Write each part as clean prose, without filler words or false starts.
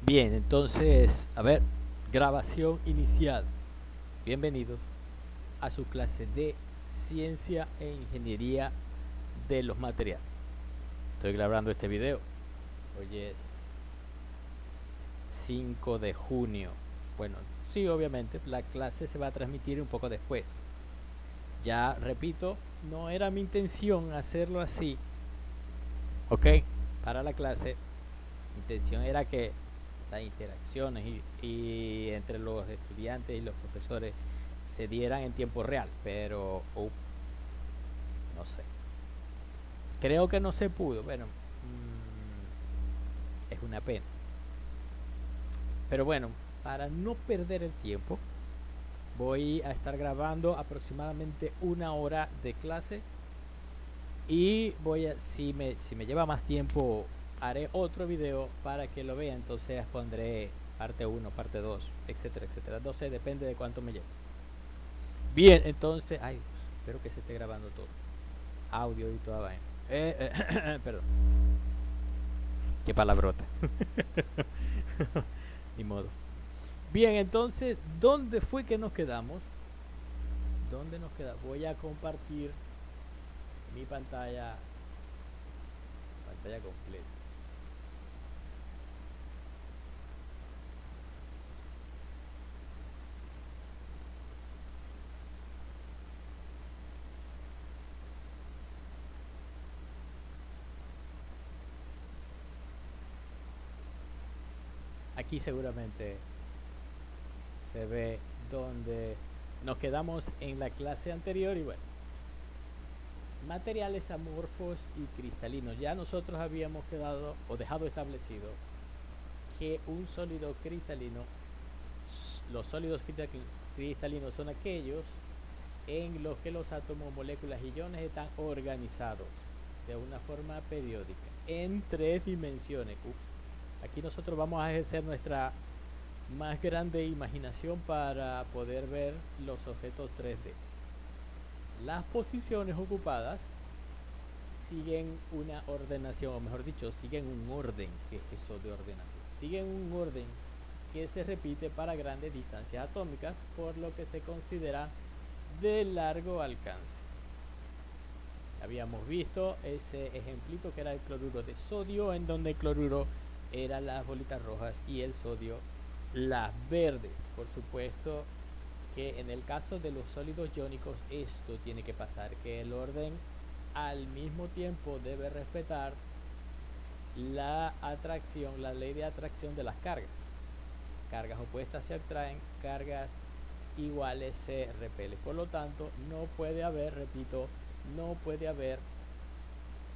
Bien, entonces, a ver, grabación inicial. Bienvenidos a su clase de Ciencia e Ingeniería de los Materiales. Estoy grabando este video. Hoy es 5 de junio. Bueno, sí, obviamente, la clase se va a transmitir un poco después. Ya, repito, no era mi intención hacerlo así. Ok, para la clase, mi intención era que las interacciones y entre los estudiantes y los profesores se dieran en tiempo real, pero no sé. Creo que no se pudo. Bueno, es una pena. Pero bueno, para no perder el tiempo, voy a estar grabando aproximadamente una hora de clase y si me lleva más tiempo, haré otro video para que lo vean. Entonces pondré parte uno, parte 2, etcétera, etcétera. No sé, depende de cuánto me lleve. Bien, entonces, ay, espero que se esté grabando todo. Audio y toda vaina. Perdón. Qué palabrota. Ni modo. Bien, entonces, ¿dónde fue que nos quedamos? ¿Dónde nos quedamos? Voy a compartir mi pantalla completa. Aquí seguramente se ve donde nos quedamos en la clase anterior y bueno, materiales amorfos y cristalinos. Ya nosotros habíamos quedado o dejado establecido que un sólido cristalino, los sólidos cristalinos son aquellos en los que los átomos, moléculas y iones están organizados de una forma periódica en tres dimensiones. Aquí nosotros vamos a ejercer nuestra más grande imaginación para poder ver los objetos 3D. Las posiciones ocupadas siguen una ordenación, o mejor dicho, siguen un orden. ¿Qué es eso de ordenación? Siguen un orden que se repite para grandes distancias atómicas, por lo que se considera de largo alcance. Habíamos visto ese ejemplito que era el cloruro de sodio, en donde el cloruro era las bolitas rojas y el sodio las verdes. Por supuesto que en el caso de los sólidos iónicos esto tiene que pasar, que el orden al mismo tiempo debe respetar la atracción, la ley de atracción de las cargas. Cargas opuestas se atraen, cargas iguales se repelen. Por lo tanto, no puede haber, repito, no puede haber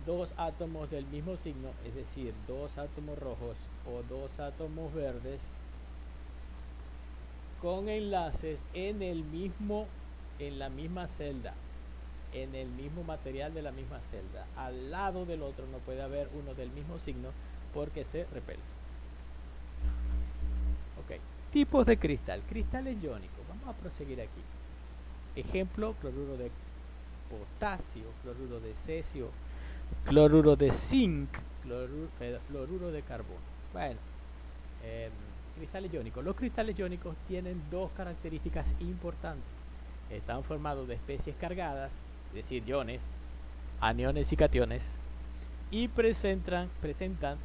dos átomos del mismo signo, es decir, dos átomos rojos o dos átomos verdes con enlaces en la misma celda, en el mismo material de la misma celda. Al lado del otro no puede haber uno del mismo signo porque se repele. Ok, tipos de cristal. Cristales iónicos. Vamos a proseguir aquí. Ejemplo, cloruro de potasio, cloruro de cesio, cloruro de zinc, cloruro de carbono. Bueno, cristales iónicos. Los cristales iónicos tienen dos características importantes. Están formados de especies cargadas, es decir, iones, aniones y cationes, y presentan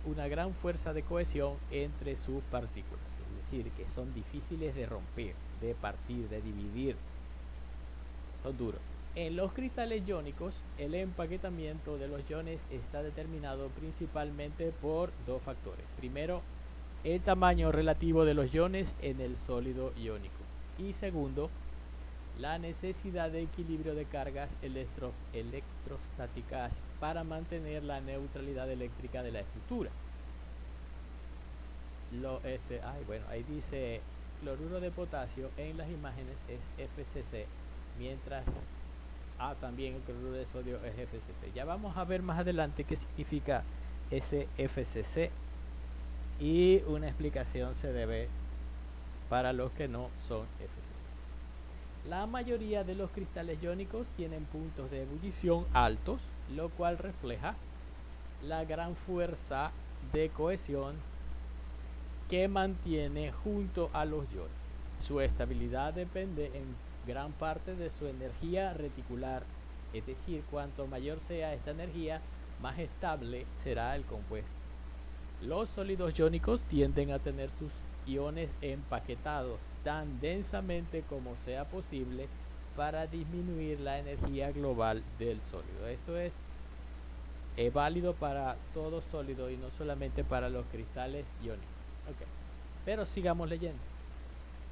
una gran fuerza de cohesión entre sus partículas. Es decir, que son difíciles de romper, de partir, de dividir. Son duros. En los cristales iónicos, el empaquetamiento de los iones está determinado principalmente por dos factores. Primero, el tamaño relativo de los iones en el sólido iónico. Y segundo, la necesidad de equilibrio de cargas electrostáticas para mantener la neutralidad eléctrica de la estructura. Bueno, ahí dice cloruro de potasio en las imágenes es FCC, mientras también el cloruro de sodio es FCC. Ya vamos a ver más adelante qué significa ese FCC y una explicación se debe para los que no son FCC. La mayoría de los cristales iónicos tienen puntos de ebullición altos, lo cual refleja la gran fuerza de cohesión que mantiene junto a los iones. Su estabilidad depende en gran parte de su energía reticular, es decir, cuanto mayor sea esta energía, más estable será el compuesto. Los sólidos iónicos tienden a tener sus iones empaquetados tan densamente como sea posible para disminuir la energía global del sólido. Esto es válido para todo sólido y no solamente para los cristales iónicos. Okay. Pero sigamos leyendo.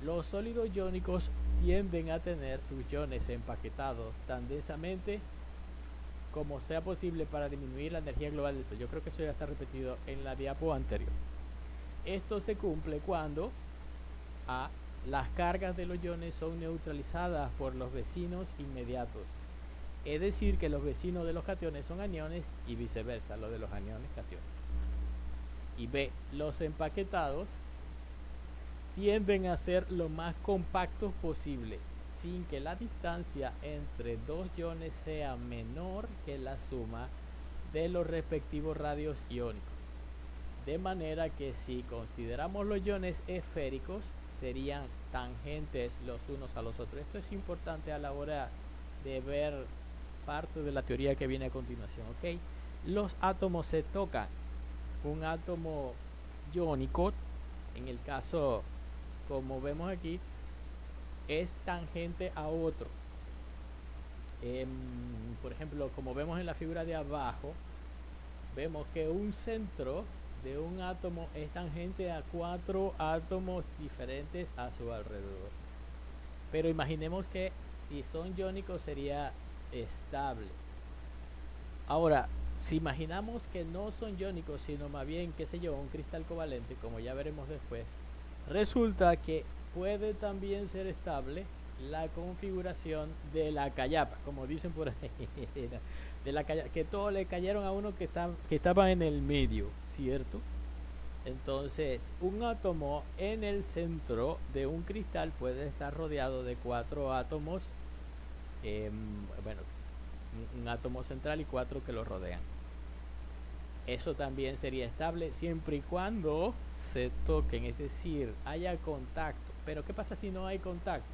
Los sólidos iónicos tienden a tener sus iones empaquetados tan densamente como sea posible para disminuir la energía global del sólido. Yo creo que eso ya está repetido en la diapo anterior. Esto se cumple cuando A. Las cargas de los iones son neutralizadas por los vecinos inmediatos. Es decir, que los vecinos de los cationes son aniones y viceversa, los de los aniones cationes. Y B. Los empaquetados tienden a ser lo más compactos posible, sin que la distancia entre dos iones sea menor que la suma de los respectivos radios iónicos. De manera que si consideramos los iones esféricos, serían tangentes los unos a los otros. Esto es importante a la hora de ver parte de la teoría que viene a continuación. ¿Okay? Los átomos se tocan. Un átomo iónico, en el caso como vemos aquí, es tangente a otro. Por ejemplo, como vemos en la figura de abajo, vemos que un centro de un átomo es tangente a 4 átomos diferentes a su alrededor. Pero imaginemos que si son iónicos sería estable. Ahora, si imaginamos que no son iónicos, sino más bien, qué sé yo, un cristal covalente, como ya veremos después, resulta que puede también ser estable la configuración de la callapa, como dicen por ahí, de la callapa, que todos le cayeron a uno que estaba en el medio, ¿cierto? Entonces, un átomo en el centro de un cristal puede estar rodeado de 4 átomos, bueno, un átomo central y 4 que lo rodean. Eso también sería estable siempre y cuando se toquen, es decir, haya contacto. Pero ¿qué pasa si no hay contacto?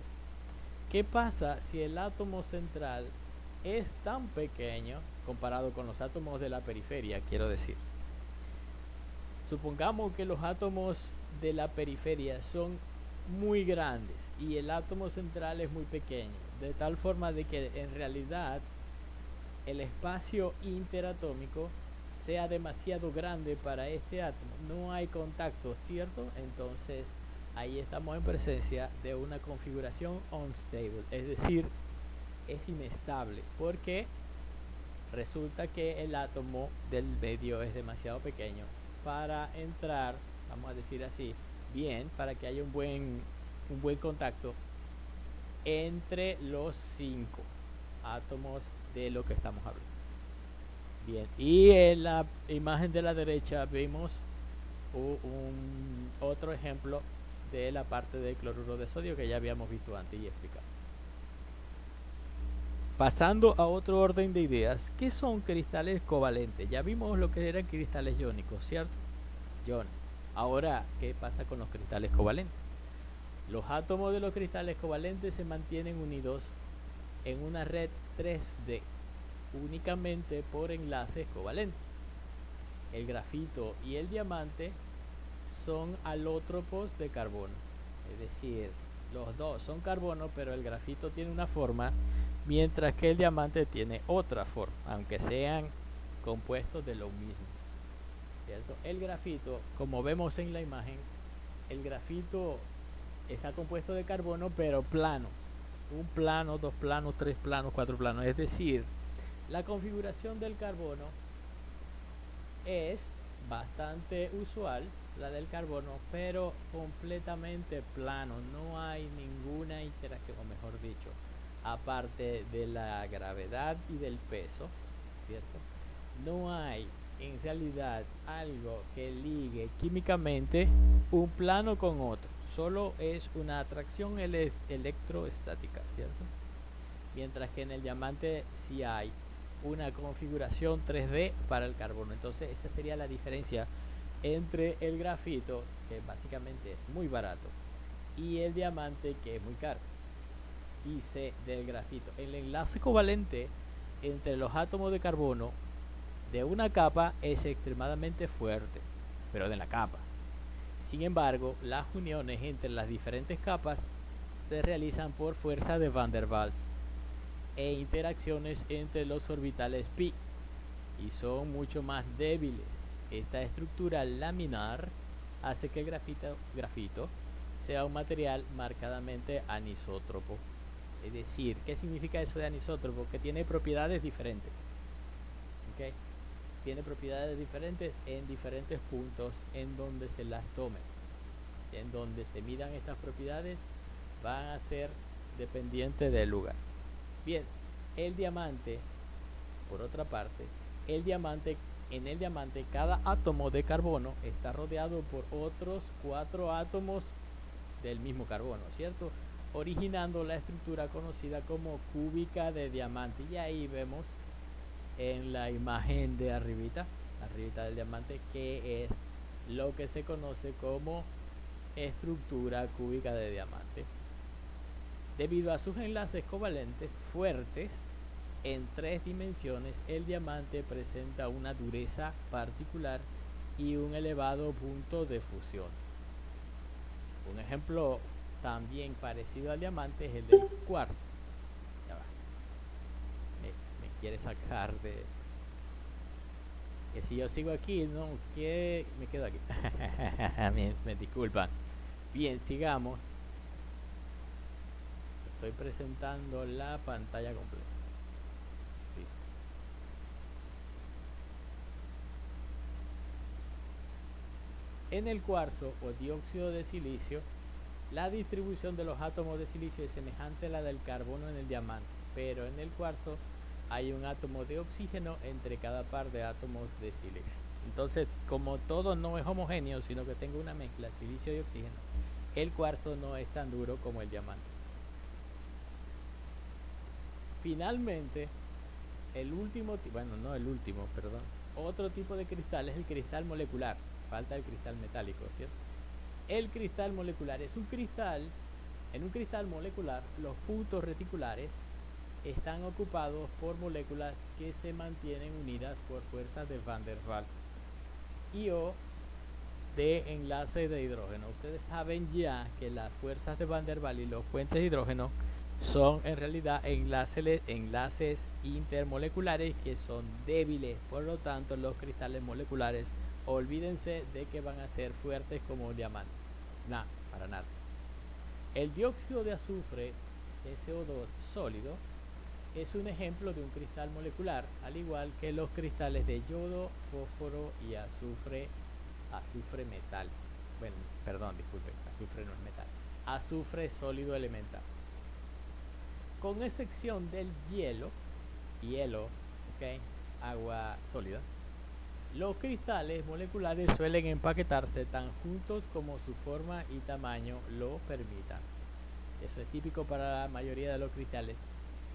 ¿Qué pasa si el átomo central es tan pequeño comparado con los átomos de la periferia? Quiero decir, supongamos que los átomos de la periferia son muy grandes y el átomo central es muy pequeño, de tal forma de que en realidad el espacio interatómico sea demasiado grande para este átomo. No hay contacto, ¿cierto? Entonces ahí estamos en presencia de una configuración unstable, es decir, es inestable, porque resulta que el átomo del medio es demasiado pequeño para entrar, vamos a decir así, bien, para que haya un buen contacto entre los 5 átomos de lo que estamos hablando. Bien, y en la imagen de la derecha vemos otro ejemplo de la parte del cloruro de sodio que ya habíamos visto antes y explicado. Pasando a otro orden de ideas, ¿qué son cristales covalentes? Ya vimos lo que eran cristales iónicos, ¿cierto? Iones. Ahora, ¿qué pasa con los cristales covalentes? Los átomos de los cristales covalentes se mantienen unidos en una red 3D, únicamente por enlaces covalentes. El grafito y el diamante son alótropos de carbono, es decir, los dos son carbono, pero el grafito tiene una forma, mientras que el diamante tiene otra forma, aunque sean compuestos de lo mismo, ¿cierto? El grafito, como vemos en la imagen, el grafito está compuesto de carbono, pero plano. Un plano, 2 planos, 3 planos, 4 planos. Es decir, la configuración del carbono es bastante usual, la del carbono, pero completamente plano. No hay ninguna interacción, o mejor dicho, aparte de la gravedad y del peso, ¿cierto? No hay en realidad algo que ligue químicamente un plano con otro. Solo es una atracción electroestática, ¿cierto? Mientras que en el diamante sí hay una configuración 3D para el carbono. Entonces esa sería la diferencia entre el grafito que básicamente es muy barato, y el diamante, que es muy caro. Y C, del grafito. El enlace covalente entre los átomos de carbono de una capa es extremadamente fuerte, pero de la capa. Sin embargo, las uniones entre las diferentes capas se realizan por fuerza de Van der Waals e interacciones entre los orbitales pi, y son mucho más débiles. Esta estructura laminar hace que el grafito sea un material marcadamente anisótropo. Es decir, ¿qué significa eso de anisótropo? Que tiene propiedades diferentes. ¿Okay? Tiene propiedades diferentes en diferentes puntos en donde se las tome. En donde se midan estas propiedades van a ser dependientes del lugar. Bien, el diamante, por otra parte, en el diamante cada átomo de carbono está rodeado por otros 4 átomos del mismo carbono, ¿cierto? Originando la estructura conocida como cúbica de diamante. Y ahí vemos en la imagen de arribita del diamante, que es lo que se conoce como estructura cúbica de diamante. Debido a sus enlaces covalentes fuertes en 3 dimensiones, el diamante presenta una dureza particular y un elevado punto de fusión. Un ejemplo también parecido al diamante es el del cuarzo. Ya va. Me quiere sacar de... Que si yo sigo aquí, no, que me quedo aquí. me disculpan. Bien, sigamos. Estoy presentando la pantalla completa. Listo. En el cuarzo o dióxido de silicio, la distribución de los átomos de silicio es semejante a la del carbono en el diamante, pero en el cuarzo hay un átomo de oxígeno entre cada par de átomos de silicio. Entonces, como todo no es homogéneo, sino que tengo una mezcla, silicio y oxígeno, el cuarzo no es tan duro como el diamante. Finalmente, el último, bueno, no el último, perdón, otro tipo de cristal es el cristal molecular. Falta el cristal metálico, ¿cierto? El cristal molecular es un cristal. En un cristal molecular, los puntos reticulares están ocupados por moléculas que se mantienen unidas por fuerzas de Van der Waals y o de enlace de hidrógeno. Ustedes saben ya que las fuerzas de Van der Waals y los puentes de hidrógeno son en realidad enlaces intermoleculares que son débiles. Por lo tanto, los cristales moleculares, olvídense de que van a ser fuertes como un diamante. Nada, para nada. El dióxido de azufre, SO2 sólido, es un ejemplo de un cristal molecular, al igual que los cristales de yodo, fósforo y azufre metal. Bueno, perdón, disculpen, azufre no es metal. Azufre sólido elemental. Con excepción del hielo, ¿okay? Agua sólida, los cristales moleculares suelen empaquetarse tan juntos como su forma y tamaño lo permitan. Eso es típico para la mayoría de los cristales,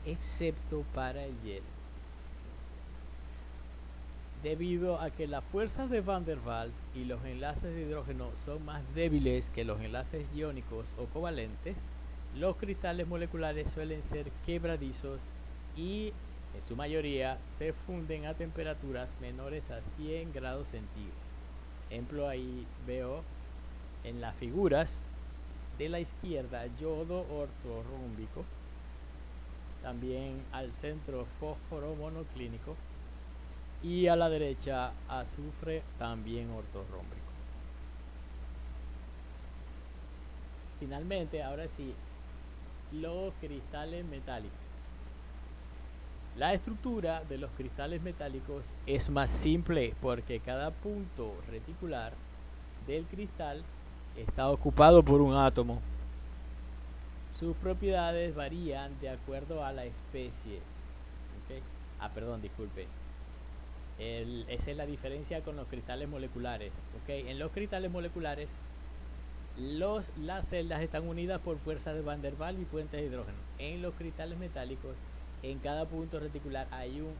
excepto para el hielo. Debido a que las fuerzas de Van der Waals y los enlaces de hidrógeno son más débiles que los enlaces iónicos o covalentes, los cristales moleculares suelen ser quebradizos y en su mayoría se funden a temperaturas menores a 100 grados centígrados. Ejemplo, ahí veo en las figuras de la izquierda yodo ortorrómbico, también al centro fósforo monoclínico y a la derecha azufre también ortorrómbico. Finalmente, ahora sí, los cristales metálicos. La estructura de los cristales metálicos es más simple porque cada punto reticular del cristal está ocupado por un átomo. Sus propiedades varían de acuerdo a la especie. ¿Okay? Perdón, disculpe. Esa es la diferencia con los cristales moleculares. ¿Okay? En los cristales moleculares, las celdas están unidas por fuerzas de Van der Waals y puentes de hidrógeno. En los cristales metálicos, en cada punto reticular hay un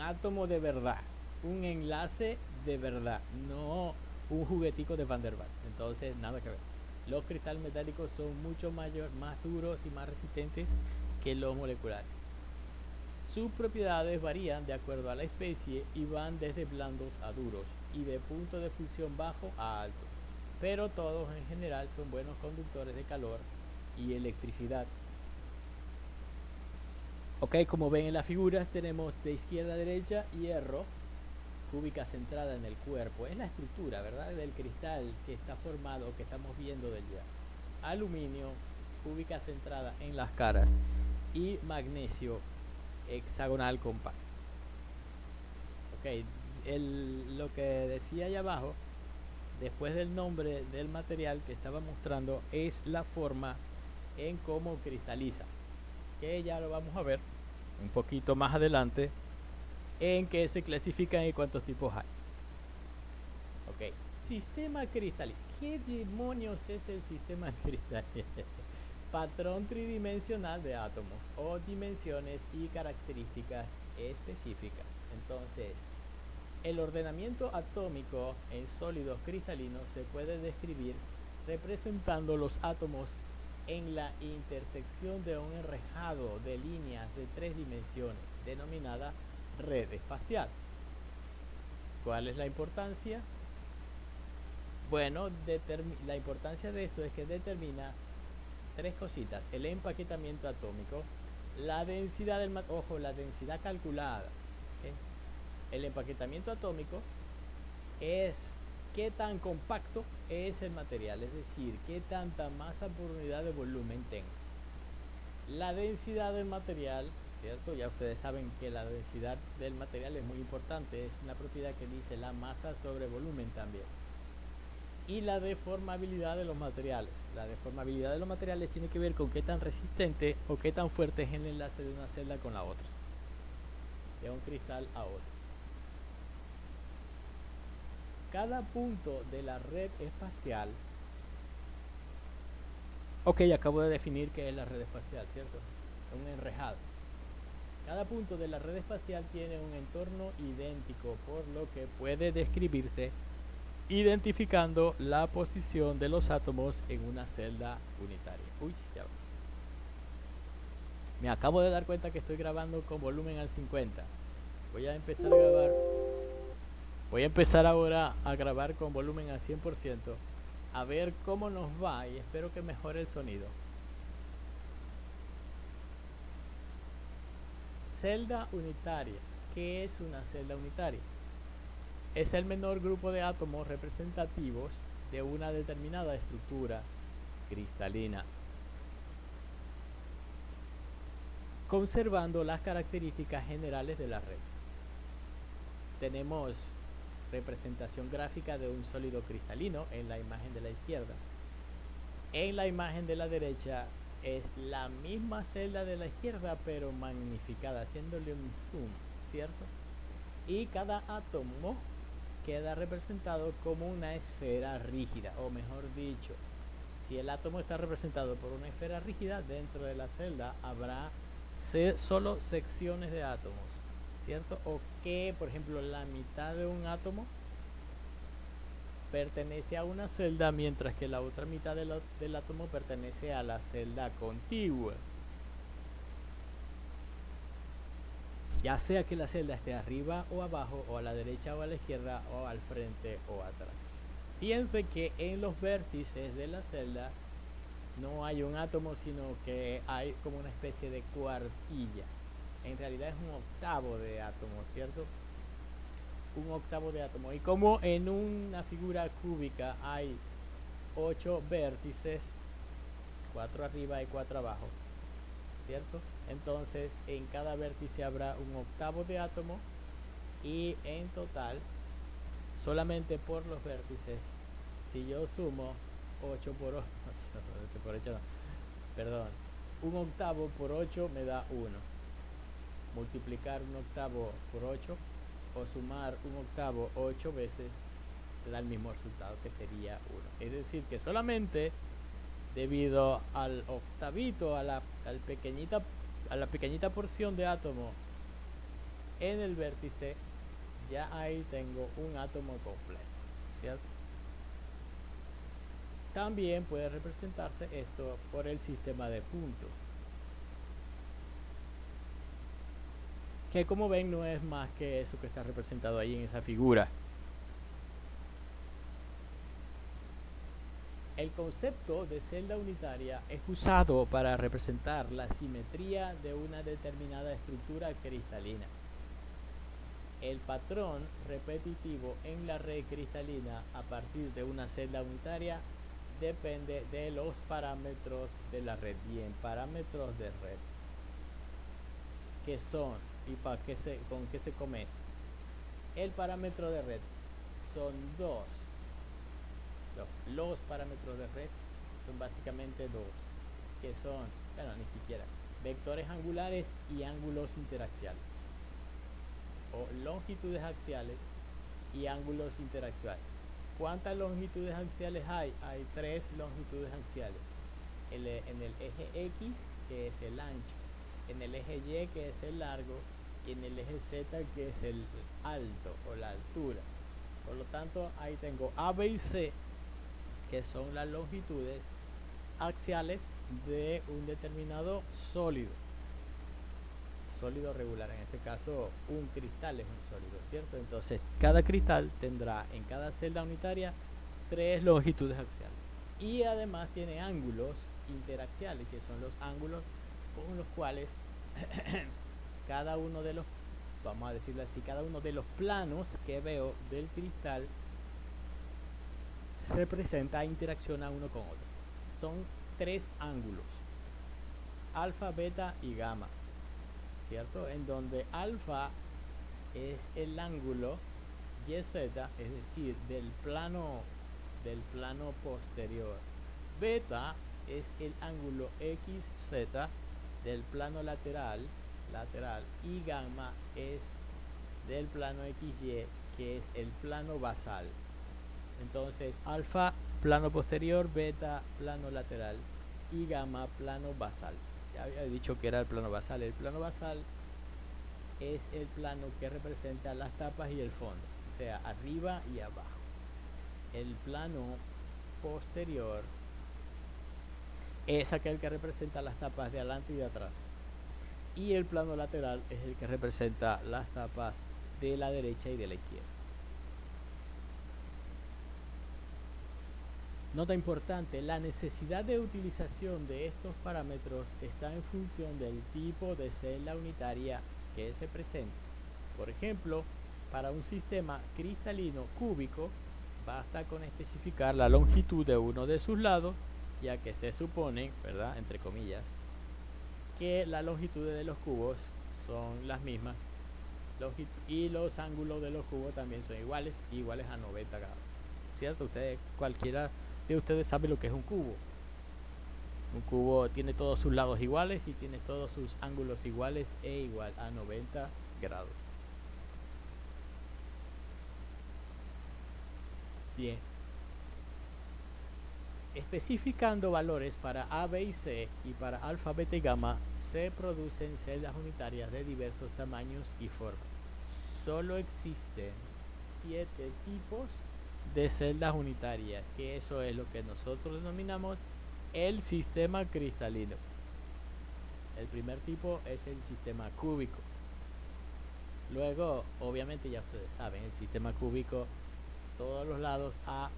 átomo de verdad, un enlace de verdad, no un juguetico de Van der Waals. Entonces, nada que ver. Los cristales metálicos son mucho más duros y más resistentes que los moleculares. Sus propiedades varían de acuerdo a la especie y van desde blandos a duros y de punto de fusión bajo a alto, pero todos en general son buenos conductores de calor y electricidad. Ok, como ven en las figuras tenemos de izquierda a derecha hierro, cúbica centrada en el cuerpo, es la estructura, ¿verdad?, del cristal que está formado, que estamos viendo del hierro. Aluminio, cúbica centrada en las caras, y magnesio, hexagonal compacto. Ok, lo que decía allá abajo, después del nombre del material que estaba mostrando, es la forma en cómo cristaliza, que ya lo vamos a ver un poquito más adelante, en qué se clasifican y cuántos tipos hay. Ok, sistema cristalino. ¿Qué demonios es el sistema cristalino? Patrón tridimensional de átomos o dimensiones y características específicas. Entonces, el ordenamiento atómico en sólidos cristalinos se puede describir representando los átomos en la intersección de un enrejado de líneas de 3 dimensiones, denominada red espacial. ¿Cuál es la importancia? Bueno, la importancia de esto es que determina tres cositas: el empaquetamiento atómico, la densidad del ojo, la densidad calculada. ¿Okay? El empaquetamiento atómico es qué tan compacto es el material, es decir, qué tanta masa por unidad de volumen tenga. La densidad del material, ¿cierto? Ya ustedes saben que la densidad del material es muy importante, es una propiedad que dice la masa sobre volumen también. Y la deformabilidad de los materiales. La deformabilidad de los materiales tiene que ver con qué tan resistente o qué tan fuerte es el enlace de una celda con la otra, de un cristal a otro. Cada punto de la red espacial, ok, acabo de definir qué es la red espacial, ¿cierto? Un enrejado. Cada punto de la red espacial tiene un entorno idéntico, por lo que puede describirse identificando la posición de los átomos en una celda unitaria. Uy, ya va. Me acabo de dar cuenta que estoy grabando con volumen al 50. Voy a empezar a grabar. Voy a empezar ahora a grabar con volumen al 100%, a ver cómo nos va, y espero que mejore el sonido. Celda unitaria. ¿Qué es una celda unitaria? Es el menor grupo de átomos representativos de una determinada estructura cristalina, conservando las características generales de la red. Tenemos representación gráfica de un sólido cristalino en la imagen de la izquierda. En la imagen de la derecha es la misma celda de la izquierda, pero magnificada, haciéndole un zoom, ¿cierto? Y cada átomo queda representado como una esfera rígida, o mejor dicho, si el átomo está representado por una esfera rígida, dentro de la celda habrá solo secciones de átomos, ¿cierto? O que, por ejemplo, la mitad de un átomo pertenece a una celda, mientras que la otra mitad del átomo pertenece a la celda contigua. Ya sea que la celda esté arriba o abajo, o a la derecha o a la izquierda, o al frente o atrás. Piense que en los vértices de la celda no hay un átomo, sino que hay como una especie de cuartilla. En realidad es un octavo de átomo, ¿cierto? Un octavo de átomo. Y como en una figura cúbica hay 8 vértices, 4 arriba y 4 abajo, ¿cierto? Entonces en cada vértice habrá un octavo de átomo, y en total, solamente por los vértices, si yo sumo 8 por 8, 8 por 8 no, perdón, un octavo por 8 me da 1. Multiplicar un octavo por 8 o sumar un octavo 8 veces te da el mismo resultado, que sería 1. Es decir, que solamente debido al octavito, a la pequeñita porción de átomo en el vértice, ya ahí tengo un átomo completo, ¿cierto? También puede representarse esto por el sistema de puntos, que como ven no es más que eso que está representado ahí en esa figura. El concepto de celda unitaria es usado para representar la simetría de una determinada estructura cristalina. El patrón repetitivo en la red cristalina a partir de una celda unitaria depende de los parámetros de la red. Bien, parámetros de red. ¿Qué son? ¿Y con qué se come eso? El parámetro de red son dos. Los parámetros de red son básicamente dos, que son, bueno, ni siquiera, vectores angulares y ángulos interaxiales, o longitudes axiales y ángulos interaxiales. ¿Cuántas longitudes axiales hay? Hay tres longitudes axiales. En el eje X, que es el ancho, en el eje Y, que es el largo, y en el eje Z, que es el alto o la altura. Por lo tanto, ahí tengo A, B y C, que son las longitudes axiales de un determinado sólido regular. En este caso, un cristal es un sólido, ¿cierto? Entonces, cada cristal tendrá en cada celda unitaria tres longitudes axiales. Y además tiene ángulos interaxiales, que son los ángulos con los cuales cada uno de los, vamos a decirlo así, cada uno de los planos que veo del cristal se presenta, interacciona uno con otro. Son tres ángulos: alfa, beta y gamma, ¿cierto? En donde alfa es el ángulo YZ, es decir, del plano posterior. Beta es el ángulo XZ del plano lateral, y gamma es del plano XY, que es el plano basal. Entonces, alfa, plano posterior; beta, plano lateral; y gamma, plano basal. Ya había dicho que era el plano basal. El plano basal es el plano que representa las tapas y el fondo, o sea, arriba y abajo. El plano posterior es aquel que representa las tapas de adelante y de atrás. Y el plano lateral es el que representa las tapas de la derecha y de la izquierda. Nota importante: la necesidad de utilización de estos parámetros está en función del tipo de celda unitaria que se presenta. Por ejemplo, para un sistema cristalino cúbico, basta con especificar la longitud de uno de sus lados, ya que se supone, ¿verdad?, entre comillas, que las longitudes de los cubos son las mismas, y los ángulos de los cubos también son iguales a 90 grados. ¿Cierto? Cualquiera de ustedes sabe lo que es un cubo. Un cubo tiene todos sus lados iguales y tiene todos sus ángulos iguales e igual a 90 grados. Bien. Especificando valores para A, B y C y para alfa, beta y gamma, se producen celdas unitarias de diversos tamaños y formas. Solo existen 7 tipos de celdas unitarias, que eso es lo que nosotros denominamos el sistema cristalino. El primer tipo es el sistema cúbico. Luego, obviamente ya ustedes saben, el sistema cúbico, todos los lados A.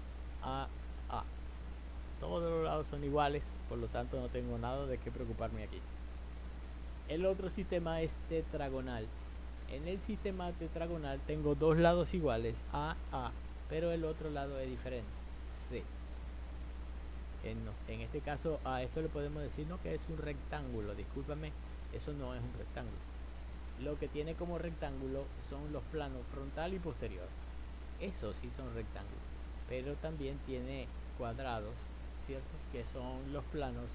Todos los lados son iguales, por lo tanto no tengo nada de qué preocuparme aquí. El otro sistema es tetragonal. En el sistema tetragonal tengo dos lados iguales, A, pero el otro lado es diferente, C. En este caso, a esto le podemos decir no que es un rectángulo. Discúlpame, eso no es un rectángulo. Lo que tiene como rectángulo son los planos frontal y posterior. Esos sí son rectángulos, pero también tiene cuadrados, ¿cierto?, que son los planos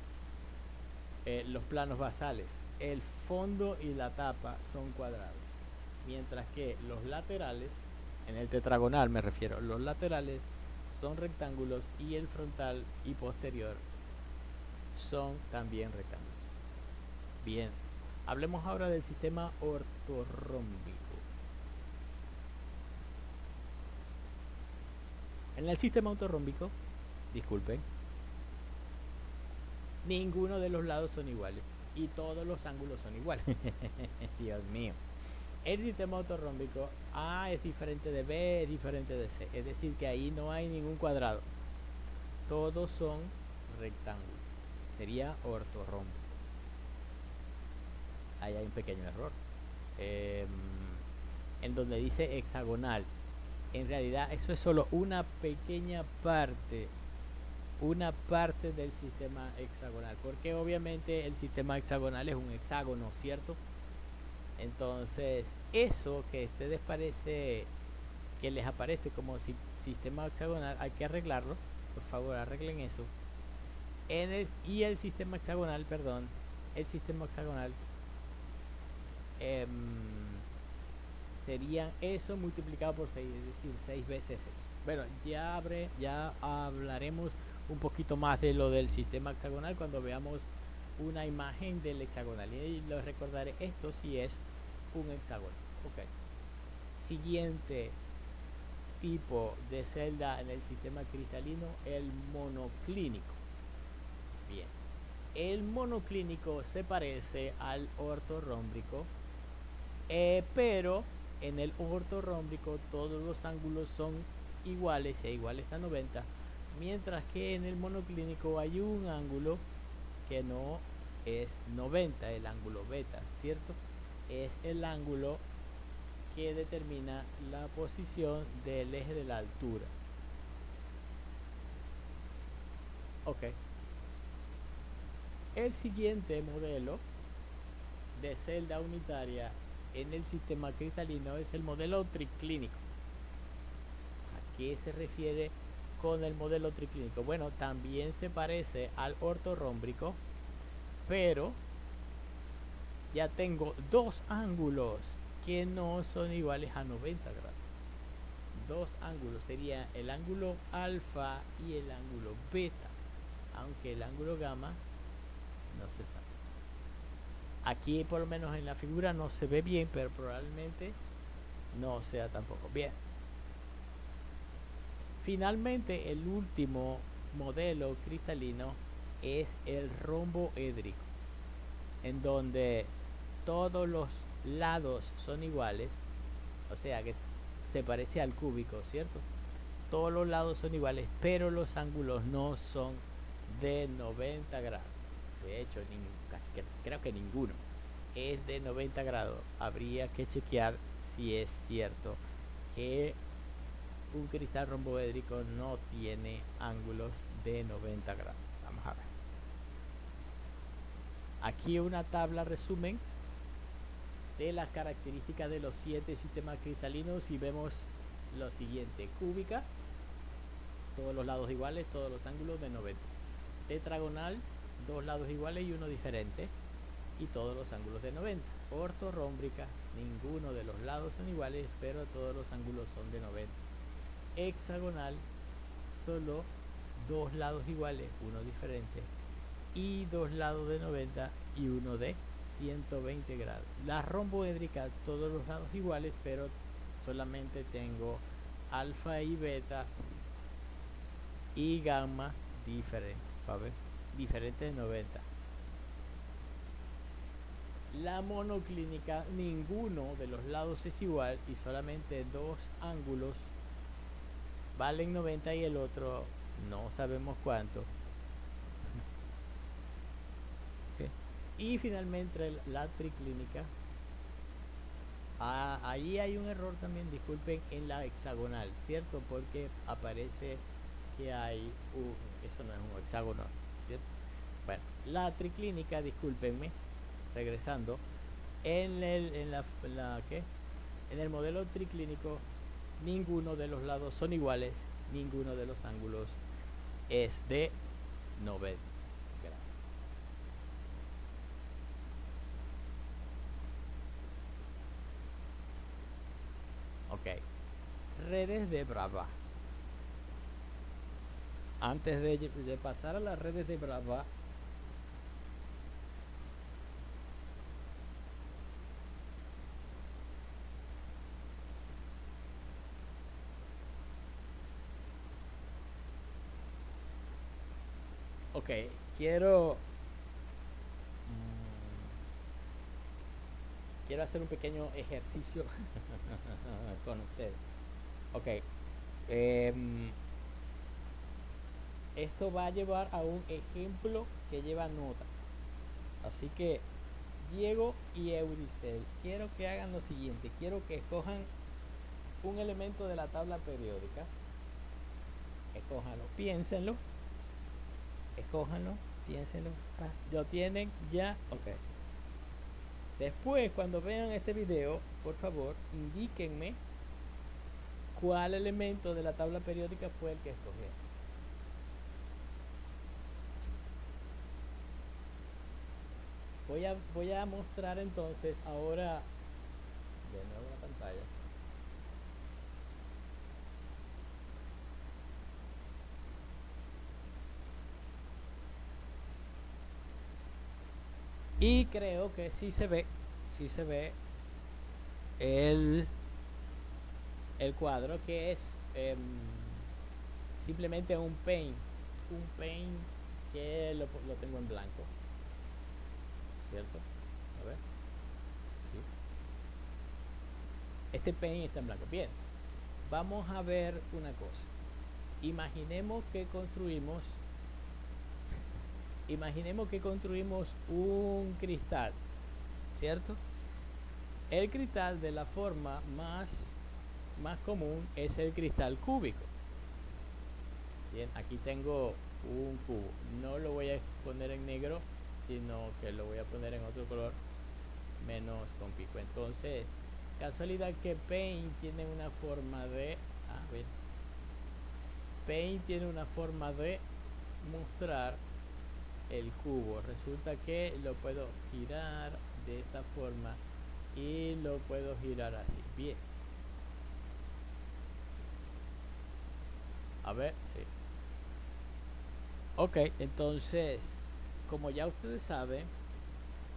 basales. El fondo y la tapa son cuadrados, mientras que los laterales, en el tetragonal me refiero, los laterales son rectángulos y el frontal y posterior son también rectángulos. Bien, hablemos ahora del sistema ortorrómbico. En el sistema ortorrómbico, disculpen, ninguno de los lados son iguales y todos los ángulos son iguales. Dios mío. El sistema ortorrómbico A es diferente de B, es diferente de C. Es decir, que ahí no hay ningún cuadrado. Todos son rectángulos. Sería ortorrómbico. Ahí hay un pequeño error. En donde dice hexagonal. En realidad eso es solo una pequeña parte. Una parte del sistema hexagonal. Porque obviamente el sistema hexagonal es un hexágono, ¿cierto? Entonces, eso que a ustedes parece que les aparece como si, sistema hexagonal, hay que arreglarlo. Por favor, arreglen eso. Y el sistema hexagonal, perdón, el sistema hexagonal serían eso multiplicado por 6, es decir, 6 veces eso. Bueno, ya hablaremos un poquito más de lo del sistema hexagonal cuando veamos una imagen del hexagonal. Y les recordaré esto si es un hexágono. Ok. Siguiente tipo de celda en el sistema cristalino, el monoclínico. Bien. El monoclínico se parece al ortorrómbico, pero en el ortorrómbico todos los ángulos son iguales e iguales a 90, mientras que en el monoclínico hay un ángulo que no es 90, el ángulo beta, ¿cierto? Es el ángulo que determina la posición del eje de la altura. Ok. El siguiente modelo de celda unitaria en el sistema cristalino es el modelo triclínico. ¿A qué se refiere con el modelo triclínico? Bueno, también se parece al ortorrómbico, pero ya tengo dos ángulos que no son iguales a 90 grados. Dos ángulos sería el ángulo alfa y el ángulo beta, aunque el ángulo gamma no se sabe. Aquí por lo menos en la figura no se ve bien, pero probablemente no sea tampoco bien. Finalmente, el último modelo cristalino es el romboédrico, en donde todos los lados son iguales, o sea que se parece al cúbico, ¿cierto? Todos los lados son iguales, pero los ángulos no son de 90 grados. De hecho, creo que ninguno es de 90 grados. Habría que chequear si es cierto que un cristal romboédrico no tiene ángulos de 90 grados. Vamos a ver. Aquí una tabla resumen de las características de los 7 sistemas cristalinos y vemos lo siguiente: cúbica, todos los lados iguales, todos los ángulos de 90. Tetragonal, dos lados iguales y uno diferente, y todos los ángulos de 90. Ortorrómbica, ninguno de los lados son iguales, pero todos los ángulos son de 90. Hexagonal, solo dos lados iguales, uno diferente, y dos lados de 90 y uno de 120 grados. La romboédrica, todos los lados iguales, pero solamente tengo alfa y beta y gamma diferentes, ¿sabes? Diferentes de 90. La monoclínica, ninguno de los lados es igual y solamente dos ángulos valen 90 y el otro no sabemos cuánto. Okay. Y finalmente la triclínica. Ahí hay un error también, disculpen, en la hexagonal, ¿cierto? Porque aparece que hay eso no es un hexágono, ¿cierto? Bueno, la triclínica, discúlpenme, regresando, en el modelo triclínico, ninguno de los lados son iguales, ninguno de los ángulos es de 90 grados. Ok, redes de Bravais. Antes de pasar a las redes de Bravais, ok, quiero quiero hacer un pequeño ejercicio con ustedes. Ok, em, esto va a llevar a un ejemplo que lleva nota. Así que Diego y Euricel, quiero que hagan lo siguiente. Quiero que escojan un elemento de la tabla periódica. Escójanlo, piénsenlo. Escójanlo, piénsenlo. Ah, ¿lo tienen ya? Ok. Después, cuando vean este video, por favor, indíquenme cuál elemento de la tabla periódica fue el que escogieron. Voy a mostrar entonces ahora de nuevo la pantalla. Y creo que sí se ve el, el cuadro que es simplemente un paint que lo tengo en blanco, ¿cierto? A ver, sí. Este paint está en blanco. Bien, vamos a ver una cosa. Imaginemos que construimos un cristal, ¿cierto? El cristal de la forma más común es el cristal cúbico. Bien, aquí tengo un cubo. No lo voy a poner en negro, sino que lo voy a poner en otro color menos con pico. Entonces, casualidad que Paint tiene una forma de... Ah, bien. Paint tiene una forma de mostrar el cubo. Resulta que lo puedo girar de esta forma y lo puedo girar así. Bien. A ver, sí. Ok, entonces, como ya ustedes saben,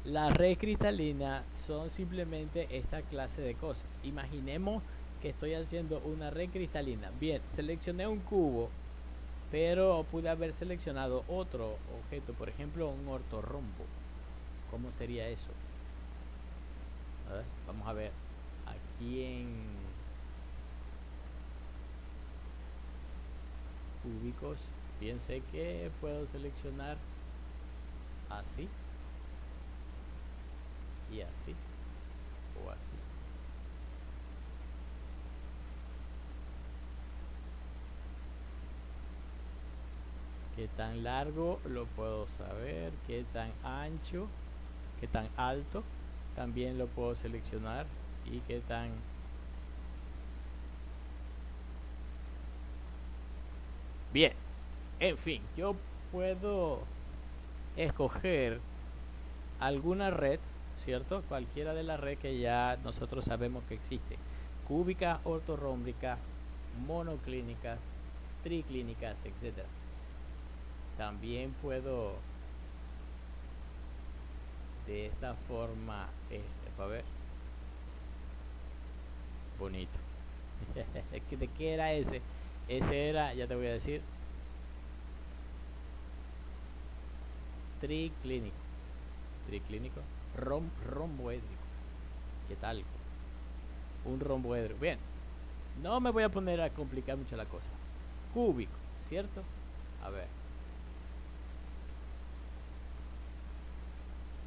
las redes cristalinas son simplemente esta clase de cosas. Imaginemos que estoy haciendo una red cristalina. Bien, seleccioné un cubo, pero pude haber seleccionado otro objeto, por ejemplo, un ortorrombo. ¿Cómo sería eso? A ver, vamos a ver. Aquí en cúbicos, piense que puedo seleccionar así y así o así. Qué tan largo lo puedo saber, qué tan ancho, qué tan alto también lo puedo seleccionar y qué tan... Bien, en fin, yo puedo escoger alguna red, ¿cierto? Cualquiera de las redes que ya nosotros sabemos que existe. Cúbicas, ortorrómbicas, monoclínicas, triclínicas, etcétera. También puedo de esta forma, para ver, bonito. ¿De qué era ese? Ese era, ya te voy a decir, triclínico. Triclínico, romboédrico. ¿Qué tal? Un romboédrico. Bien, no me voy a poner a complicar mucho la cosa. Cúbico, ¿cierto? A ver.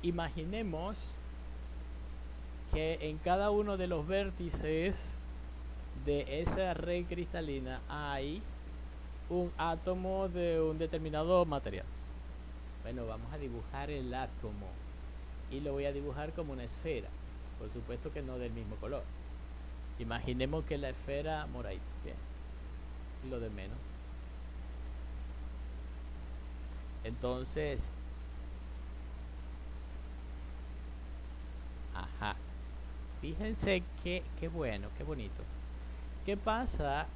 Imaginemos que en cada uno de los vértices de esa red cristalina hay un átomo de un determinado material. Bueno, vamos a dibujar el átomo y lo voy a dibujar como una esfera. Por supuesto que no del mismo color. Imaginemos que la esfera moradita. Bien, lo de menos. Entonces, ajá. Fíjense qué bueno, qué bonito. ¿Qué pasa?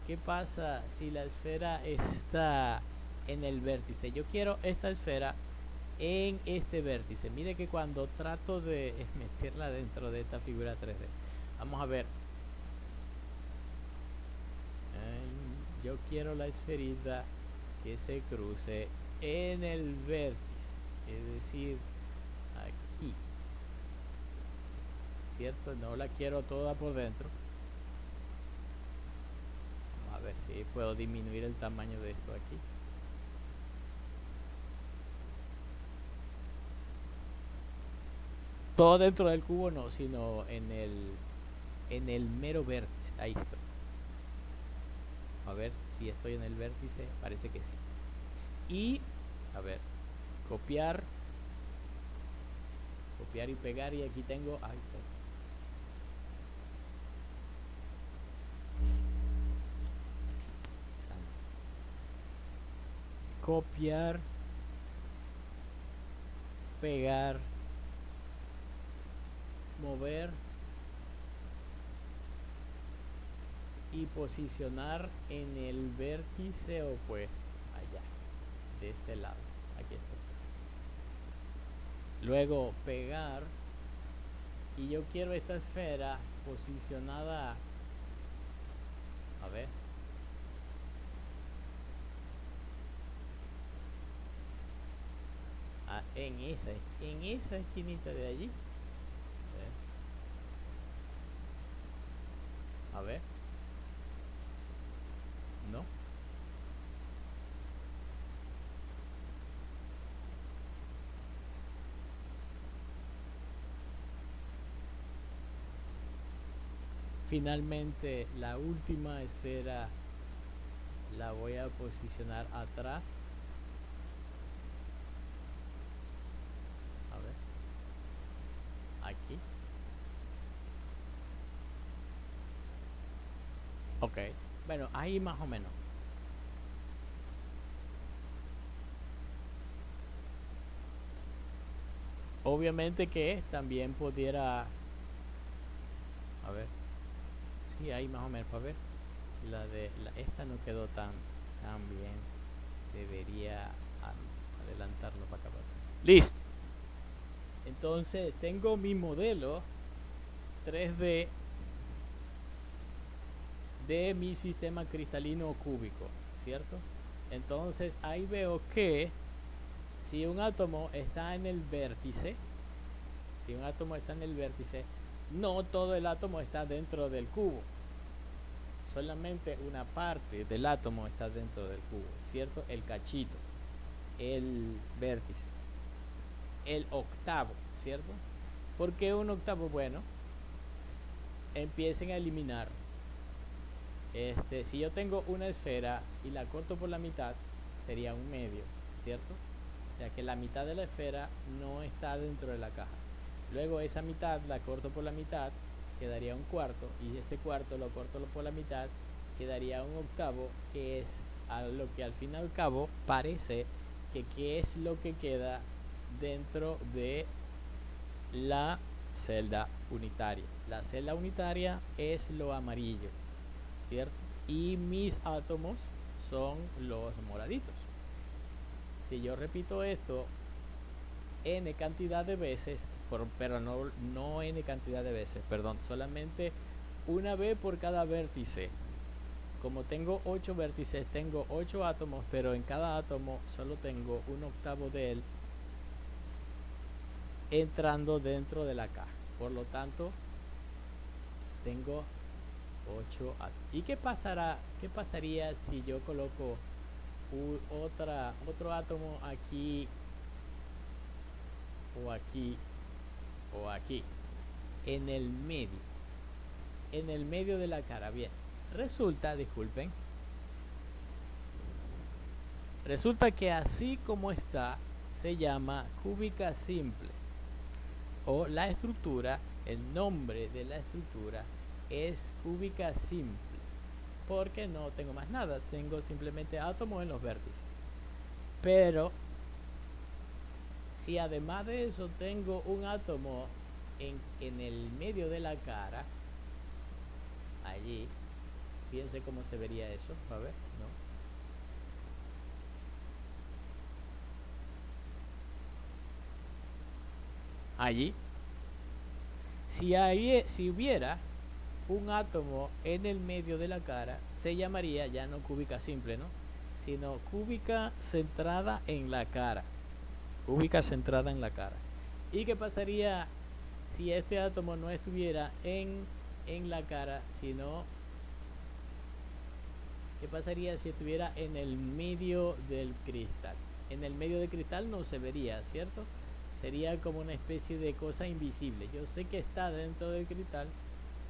¿Qué pasa si la esfera está en el vértice? Yo quiero esta esfera en este vértice. Mire que cuando trato de meterla dentro de esta figura 3D, vamos a ver. Yo quiero la esferita que se cruce en el vértice, es decir, aquí. ¿cierto? No la quiero toda por dentro. Vamos a ver si puedo disminuir el tamaño de esto aquí. Todo dentro del cubo no, sino en el mero vértice. Ahí estoy. A ver si estoy en el vértice. Parece que sí. Y, a ver, copiar. Copiar y pegar. Y aquí tengo... Ahí está. Copiar. Pegar. Mover. Y posicionar en el vértice opuesto. Allá. De este lado. Aquí está. Luego pegar. Y yo quiero esta esfera posicionada. A ver. En esa esquinita de allí. A ver. No. Finalmente la última esfera la voy a posicionar atrás. A ver. Aquí. Ok. Bueno, ahí más o menos. Obviamente que también pudiera... A ver. Sí, ahí más o menos. Para ver. Esta no quedó tan bien. Debería adelantarlo para acá. Listo. Entonces tengo mi modelo 3D de mi sistema cristalino cúbico, ¿cierto? Entonces ahí veo que si un átomo está en el vértice, no todo el átomo está dentro del cubo. Solamente una parte del átomo está dentro del cubo, ¿cierto? El cachito, el vértice, el octavo, ¿cierto? ¿Por qué un octavo? Bueno, empiecen a eliminar. Si yo tengo una esfera y la corto por la mitad, sería un medio, ¿cierto? O sea que la mitad de la esfera no está dentro de la caja. Luego esa mitad la corto por la mitad, quedaría un cuarto, y este cuarto lo corto por la mitad, quedaría un octavo, que es a lo que al fin y al cabo parece que qué es lo que queda dentro de la celda unitaria. La celda unitaria es lo amarillo, ¿cierto? Y mis átomos son los moraditos. Si yo repito esto n cantidad de veces, pero no n cantidad de veces, perdón, solamente una vez por cada vértice. Como tengo 8 vértices, tengo 8 átomos, pero en cada átomo solo tengo un octavo de él entrando dentro de la caja. Por lo tanto, tengo 8 átomos. ¿Y qué pasaría si yo coloco otro átomo aquí, o aquí, o aquí, en el medio de la cara? Bien, resulta que así como está, se llama cúbica simple, o la estructura, el nombre de la estructura es cúbica simple, porque no tengo más nada, tengo simplemente átomos en los vértices. Pero si además de eso tengo un átomo en el medio de la cara, allí, fíjense cómo se vería eso, a ver, ¿no? Allí, si hubiera un átomo en el medio de la cara, se llamaría ya no cúbica simple, ¿no? Sino cúbica centrada en la cara. Cúbica centrada en la cara. ¿Y qué pasaría si este átomo no estuviera en la cara, sino ¿qué pasaría si estuviera en el medio del cristal? En el medio del cristal no se vería, ¿cierto? Sería como una especie de cosa invisible. Yo sé que está dentro del cristal,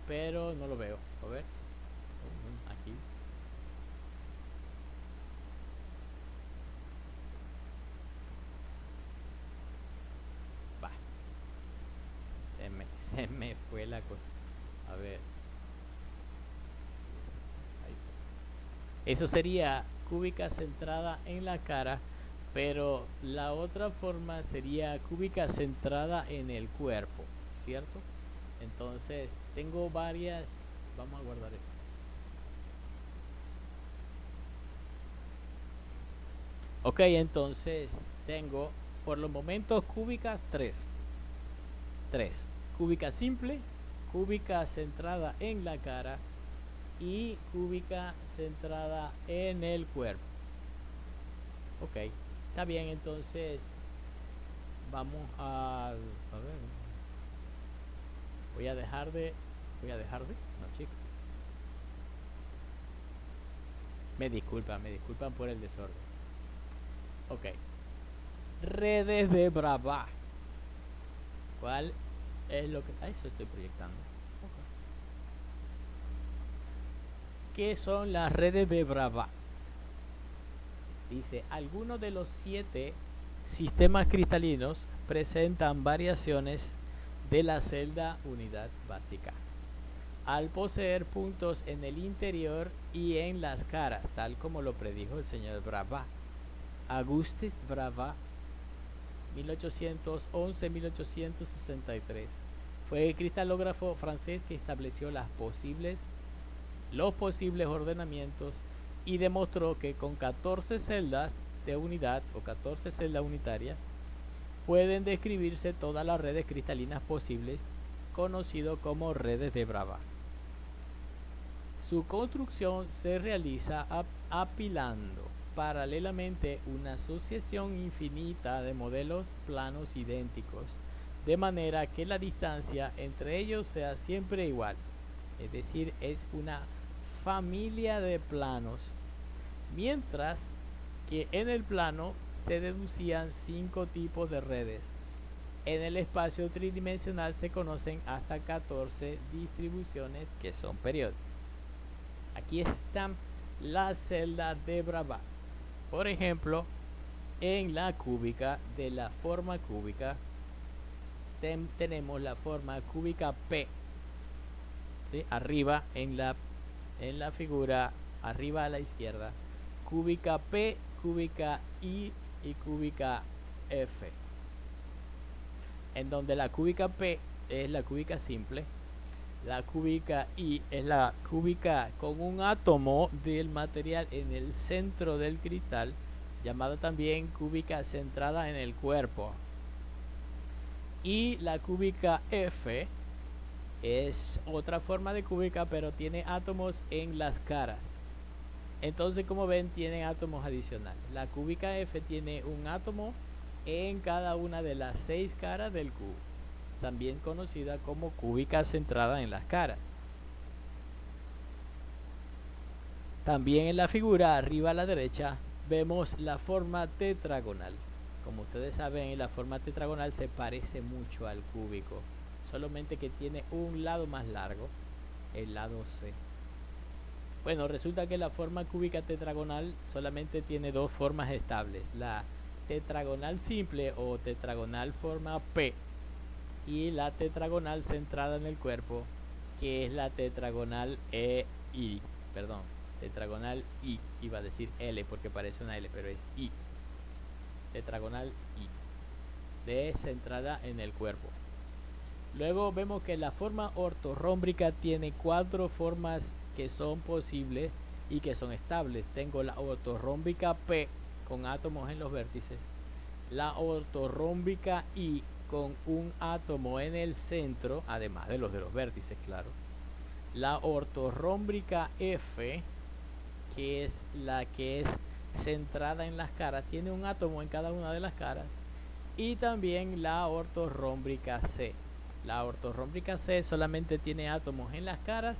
pero no lo veo. A ver, aquí. Va, se me, se me fue la cosa. A ver, ahí está. Eso sería cúbica centrada en la cara, pero la otra forma sería cúbica centrada en el cuerpo, ¿cierto? Entonces, tengo varias. Vamos a guardar esto. Ok, entonces tengo por los momentos cúbicas 3. 3. Cúbica simple, cúbica centrada en la cara y cúbica centrada en el cuerpo. Ok, está bien, entonces vamos a ver. Voy a dejar de. No, chicos. Me disculpan por el desorden. Ok. Redes de Bravais. ¿Cuál es lo que... eso estoy proyectando. Okay. ¿Qué son las redes de Bravais? Dice, algunos de los 7 sistemas cristalinos presentan variaciones de la celda unidad básica, al poseer puntos en el interior y en las caras, tal como lo predijo el señor Bravais. Auguste Bravais, 1811-1863, fue el cristalógrafo francés que estableció los posibles ordenamientos y demostró que con 14 celdas de unidad o 14 celdas unitarias pueden describirse todas las redes cristalinas posibles, conocido como redes de Bravais. Su construcción se realiza apilando paralelamente una sucesión infinita de modelos planos idénticos, de manera que la distancia entre ellos sea siempre igual. Es decir, es una familia de planos, mientras que en el plano se deducían 5 tipos de redes. En el espacio tridimensional se conocen hasta 14 distribuciones que son periódicas. Aquí están las celdas de Bravais. Por ejemplo, en la cúbica de la forma cúbica tenemos la forma cúbica P, ¿sí? Arriba en la figura, arriba a la izquierda, cúbica P, cúbica I y cúbica F, en donde la cúbica P es la cúbica simple, la cúbica I es la cúbica con un átomo del material en el centro del cristal, llamada también cúbica centrada en el cuerpo. Y la cúbica F es otra forma de cúbica, pero tiene átomos en las caras. Entonces, como ven, tiene átomos adicionales. La cúbica F tiene un átomo en cada una de las 6 caras del cubo, también conocida como cúbica centrada en las caras. También en la figura arriba a la derecha vemos la forma tetragonal. Como ustedes saben, la forma tetragonal se parece mucho al cúbico, solamente que tiene un lado más largo, el lado C. Bueno, resulta que la forma cúbica tetragonal solamente tiene 2 formas estables: la tetragonal simple o tetragonal forma P, y la tetragonal centrada en el cuerpo, que es la tetragonal EI, perdón, tetragonal I, iba a decir L porque parece una L, pero es I, tetragonal I, de centrada en el cuerpo. Luego vemos que la forma ortorrómbica tiene 4 formas que son posibles y que son estables. Tengo la ortorrómbica P con átomos en los vértices, la ortorrómbica I con un átomo en el centro, además de los vértices, claro. La ortorrómbica F, que es la que es centrada en las caras, tiene un átomo en cada una de las caras. Y también la ortorrómbica C. La ortorrómbica C solamente tiene átomos en las caras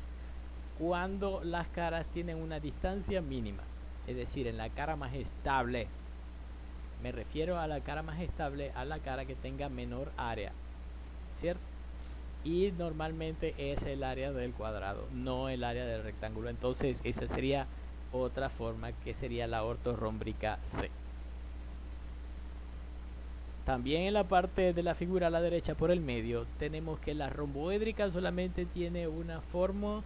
cuando las caras tienen una distancia mínima, es decir, en la cara más estable. Me refiero a la cara más estable, a la cara que tenga menor área, ¿cierto? Y normalmente es el área del cuadrado, no el área del rectángulo. Entonces esa sería otra forma, que sería la ortorrómbica C. También en la parte de la figura a la derecha por el medio tenemos que la romboédrica solamente tiene una forma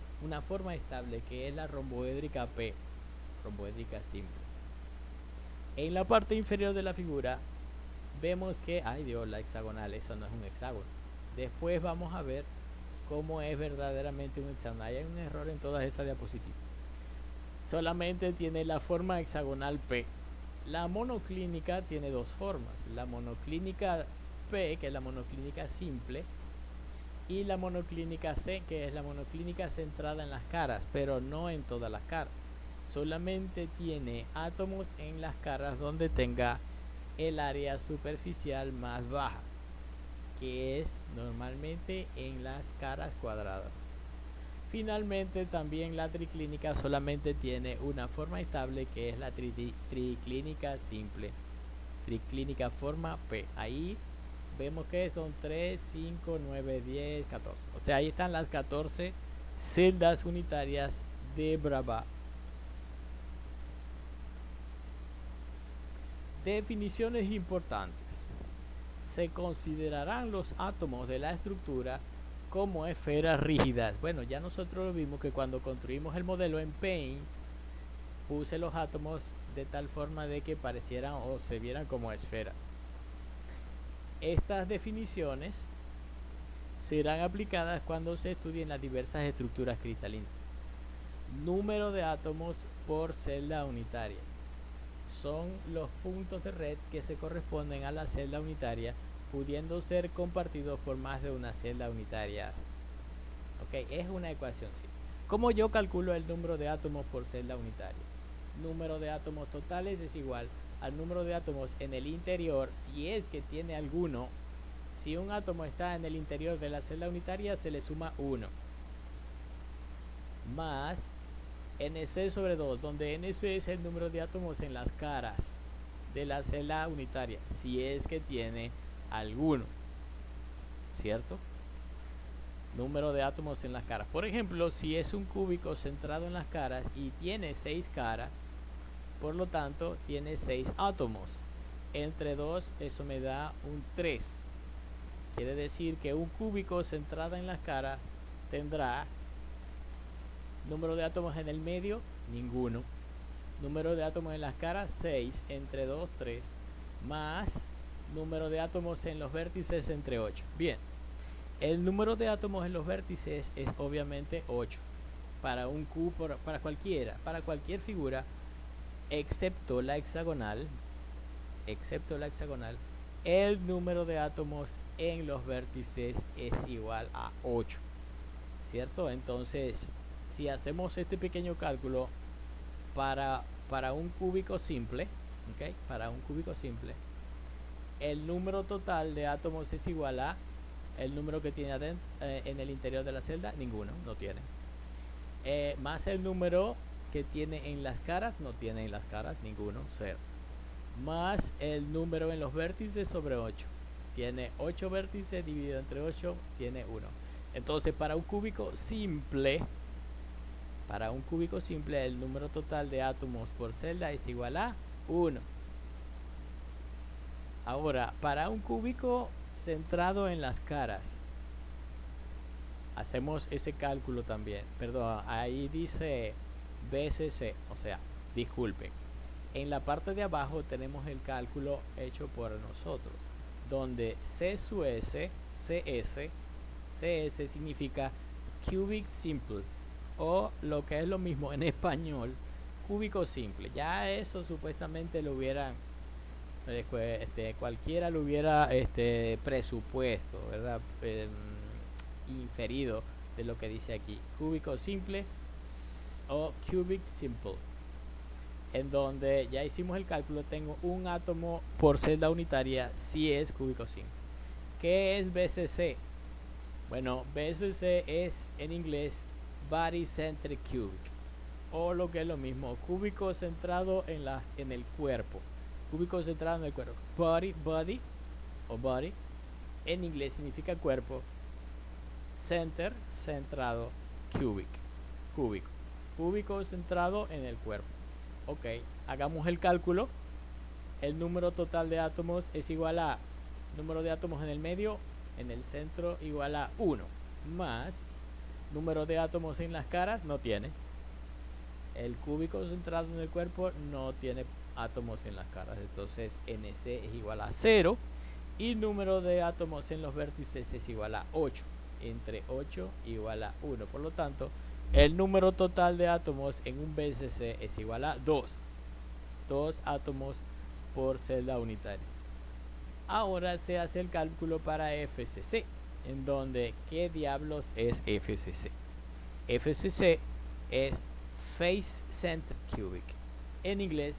estable, que es la romboédrica P, romboédrica simple. En la parte inferior de la figura vemos que, ay Dios, la hexagonal, eso no es un hexágono. Después vamos a ver cómo es verdaderamente un hexágono. Hay un error en todas estas diapositivas. Solamente tiene la forma hexagonal P. La monoclínica tiene dos formas. La monoclínica P, que es la monoclínica simple, y la monoclínica C, que es la monoclínica centrada en las caras, pero no en todas las caras. Solamente tiene átomos en las caras donde tenga el área superficial más baja, que es normalmente en las caras cuadradas. Finalmente, también la triclínica solamente tiene una forma estable, que es la triclínica simple, triclínica forma P. Ahí vemos que son 3, 5, 9, 10, 14. O sea, ahí están las 14 celdas unitarias de Bravais. Definiciones importantes. Se considerarán los átomos de la estructura como esferas rígidas. Bueno, ya nosotros vimos que cuando construimos el modelo en Paint, puse los átomos de tal forma de que parecieran o se vieran como esferas. Estas definiciones serán aplicadas cuando se estudien las diversas estructuras cristalinas. Número de átomos por celda unitaria. Son los puntos de red que se corresponden a la celda unitaria, pudiendo ser compartidos por más de una celda unitaria. Ok, es una ecuación, sí. ¿Cómo yo calculo el número de átomos por celda unitaria? Número de átomos totales es igual al número de átomos en el interior, si es que tiene alguno. Si un átomo está en el interior de la celda unitaria, se le suma 1. Más NC sobre 2, donde NC es el número de átomos en las caras de la celda unitaria, si es que tiene alguno, ¿cierto? Número de átomos en las caras. Por ejemplo, si es un cúbico centrado en las caras y tiene 6 caras, por lo tanto tiene 6 átomos. Entre 2, eso me da un 3. Quiere decir que un cúbico centrado en las caras tendrá número de átomos en el medio, ninguno. Número de átomos en las caras, 6. Entre 2, 3. Más número de átomos en los vértices, entre 8. Bien. El número de átomos en los vértices es obviamente 8. Para un cubo, para cualquier figura, excepto la hexagonal, el número de átomos en los vértices es igual a 8. ¿Cierto? Entonces, si hacemos este pequeño cálculo para un cúbico simple, ¿okay? Para un cúbico simple, el número total de átomos es igual a el número que tiene adentro, en el interior de la celda, ninguno, no tiene. Más el número que tiene en las caras, no tiene en las caras, ninguno, 0. Más el número en los vértices sobre 8. Tiene 8 vértices, dividido entre 8, tiene 1. Entonces, para un cúbico simple, el número total de átomos por celda es igual a 1. Ahora, para un cúbico centrado en las caras, hacemos ese cálculo también. Perdón, ahí dice BCC, o sea, disculpen. En la parte de abajo tenemos el cálculo hecho por nosotros, donde C sub S, CS significa cubic simple, o lo que es lo mismo en español, cúbico simple. Ya eso supuestamente lo hubieran, cualquiera lo hubiera presupuesto, ¿verdad? Inferido de lo que dice aquí, cúbico simple o cubic simple, en donde ya hicimos el cálculo. Tengo un átomo por celda unitaria si es cúbico simple. ¿Qué es BCC? Bueno, BCC es en inglés Body Centered Cubic, o lo que es lo mismo, cúbico centrado en el cuerpo. Cúbico centrado en el cuerpo. Body o body en inglés significa cuerpo. Center, centrado. Cubic, cúbico. Cúbico centrado en el cuerpo. Ok, hagamos el cálculo. El número total de átomos es igual a número de átomos en el medio, en el centro igual a 1, más número de átomos en las caras, no tiene. El cúbico centrado en el cuerpo no tiene átomos en las caras, entonces NC es igual a 0 y número de átomos en los vértices es igual a 8, entre 8 igual a 1. Por lo tanto, el número total de átomos en un BCC es igual a 2 átomos por celda unitaria. Ahora se hace el cálculo para FCC, en donde ¿qué diablos es FCC? FCC es Face Center Cubic. En inglés,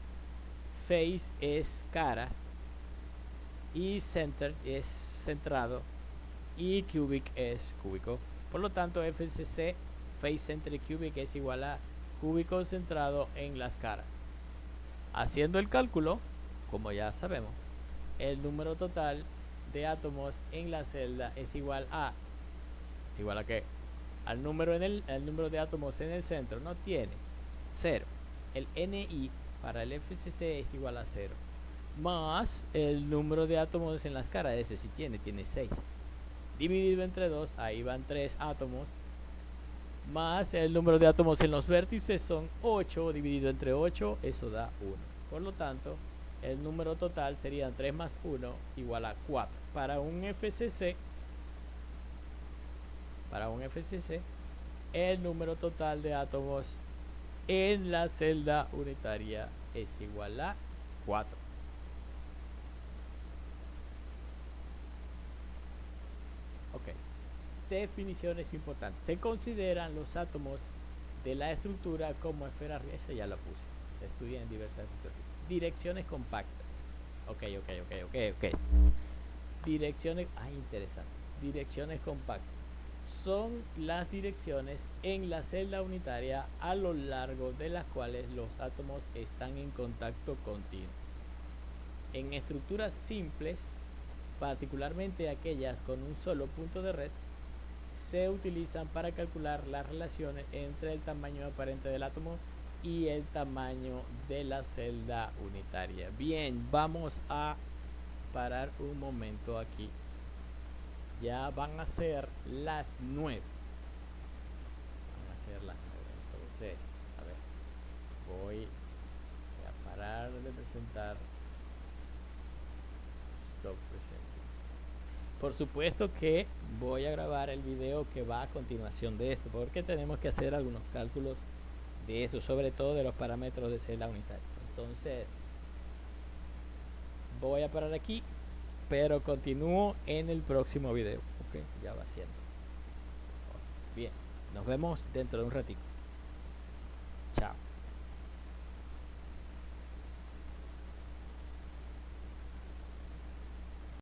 face es caras y center es centrado y cubic es cúbico. Por lo tanto, FCC, Face Center Cubic, es igual a cúbico centrado en las caras. Haciendo el cálculo, como ya sabemos, el número total de átomos en la celda es igual a ¿qué? Al número de átomos en el centro no tiene 0. El NI para el FCC es igual a 0. Más el número de átomos en las caras, ese sí tiene 6. Dividido entre 2, ahí van 3 átomos. Más el número de átomos en los vértices son 8, dividido entre 8, eso da 1. Por lo tanto, el número total sería 3 más 1 igual a 4. Para un FCC, el número total de átomos en la celda unitaria es igual a 4. Ok. Definiciones importantes. Se consideran los átomos de la estructura como esferas. Esa ya la puse. Se estudia en diversas estructuras. Direcciones compactas. Ok. Direcciones. Interesante. Direcciones compactas. Son las direcciones en la celda unitaria a lo largo de las cuales los átomos están en contacto continuo. En estructuras simples, particularmente aquellas con un solo punto de red, se utilizan para calcular las relaciones entre el tamaño aparente del átomo y el tamaño de la celda unitaria. Bien, vamos a parar un momento aquí. Ya van a ser las 9. Entonces, a ver, voy a parar de presentar. Stop presenting. Por supuesto que voy a grabar el video que va a continuación de esto, porque tenemos que hacer algunos cálculos de eso, sobre todo de los parámetros de celda unitaria. Entonces, voy a parar aquí, pero continúo en el próximo video. Ok, ya va siendo. Bien, nos vemos dentro de un ratito. Chao.